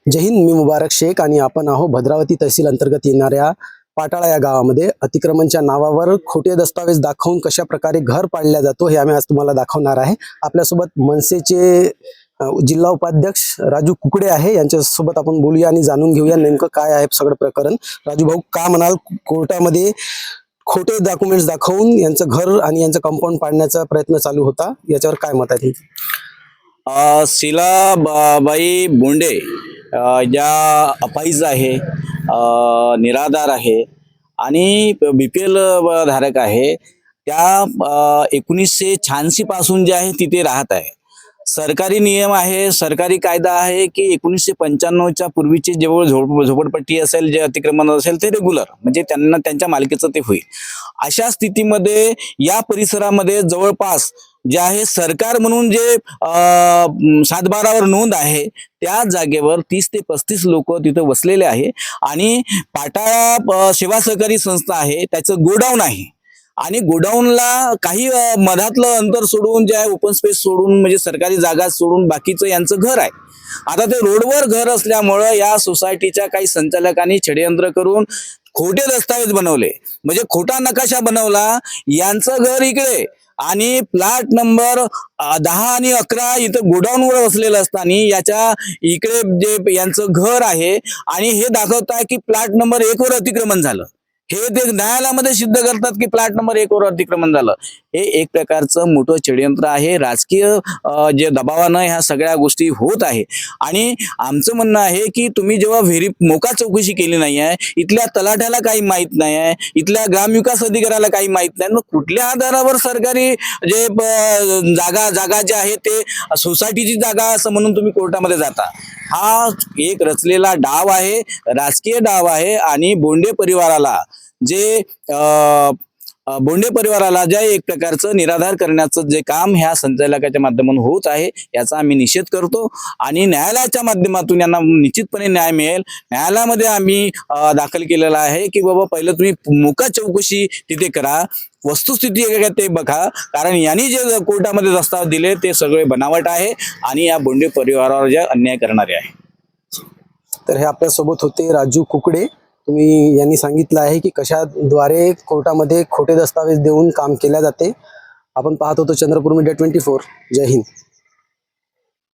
जय हिंद, मी मुबारक शेख आणि आपण आहो भद्रावती तहसील अंतर्गत येणाऱ्या पाटाळा या गावामध्ये अतिक्रमणच्या नावावर खोटे दस्तावेज दाखवून कशा प्रकारे घर पाडल्या जातो हे आम्ही आज तुम्हाला दाखवणार आहे। आपल्यासोबत मनसेचे जिल्हा उपाध्यक्ष राजू कुकडे आहे, यांच्यासोबत आपण बोलूया आणि जाणून घेऊया नेमकं काय आहे सगळं प्रकरण। राजू भाऊ, का म्हणाल कोर्टामध्ये खोटे डॉक्युमेंट्स दाखवून यांचं घर आणि यांचं कंपाऊंड पाडण्याचा प्रयत्न चालू होता, याच्यावर काय मत आहे? बाई बोंडे ज्या अपाईज आहे, निराधार आहे आणि बीपीएल धारक आहे, त्या 1986 पासून जे आहे तिथे राहत आहे। सरकारी नियम आहे, सरकारी कायदा आहे की 1995च्या पूर्वीची जेवढ झोपडपट्टी असेल, जे अतिक्रमण असेल ते रेग्युलर, म्हणजे त्यांना त्यांच्या मालकीचं ते होईल। अशा स्थितीमध्ये या परिसरामध्ये जवळपास जे आहे सरकार म्हणून जे 7/12वर नोंद आहे, त्या जागेवर 30 ते 35 लोक तिथे वसलेले आहे आणि पाटाळा सेवा सहकारी संस्था आहे, त्याचं गोडाऊन आहे आणि गोडाऊनला काही मधातलं अंतर सोडून जे आहे ओपन स्पेस सोडून, म्हणजे सरकारी जागा सोडून बाकीचं यांचं घर आहे। आता ते रोडवर घर असल्यामुळं या सोसायटीच्या काही संचालकांनी षडयंत्र करून खोटे दस्तावेज बनवले, म्हणजे खोटा नकाशा बनवला। यांचं घर इकडे आणि प्लॉट नंबर 10 आणि 11 इथं गोडाऊनवर वसलेलं असताना याच्या इकडे जे यांचं घर आहे आणि हे दाखवत आहे की प्लॉट नंबर 1 वर अतिक्रमण झालं। हे ते न्यायालयामध्ये सिद्ध करतात की प्लॉट नंबर 1 वर अतिक्रमण झालं। हे एक प्रकारचं मोठं षडयंत्र आहे, राजकीय जे दबावानं ह्या सगळ्या गोष्टी होत आहे। आणि आमचं म्हणणं आहे की तुम्ही जेव्हा मोका चौकशी केली नाही आहे, इथल्या तलाठ्याला काही माहित नाही आहे, इथल्या ग्रामविकास अधिकाऱ्याला काही माहित नाही, मग कुठल्या आधारावर सरकारी जे जागा जे आहे ते सोसायटीची जागा असं म्हणून तुम्ही कोर्टामध्ये जाता? हा एक रचलेला डाव आहे, राजकीय डाव आहे। आणि बोंडे परिवाराला जे एक प्रकारचं निराधार करण्याचं जे काम ह्या संचालकाच्या माध्यमातून होत आहे, याचा आम्ही निषेध करतो आणि न्यायालयाच्या माध्यमातून यांना निश्चितपणे न्याय मिळेल। न्यायालयामध्ये आम्ही दाखल केलेला आहे की बाबा पहिलं तुम्ही मोका चौकशी तिथे करा, वस्तुस्थिती काय ते बघा, कारण यांनी जे कोर्टामध्ये दस्तावेज दिले ते सगळे बनावट आहे आणि या बोंडे परिवारावर जे अन्याय करणारे आहे। तर हे आपल्यासोबत होते राजू कुकडे। तुम्ही यांनी सांगितलं आहे की कशाद्वारे कोर्टामध्ये खोटे दस्तावेज देऊन काम केले जाते। आपण पाहत होतो चंद्रपूर मीडिया 24। जय हिंद।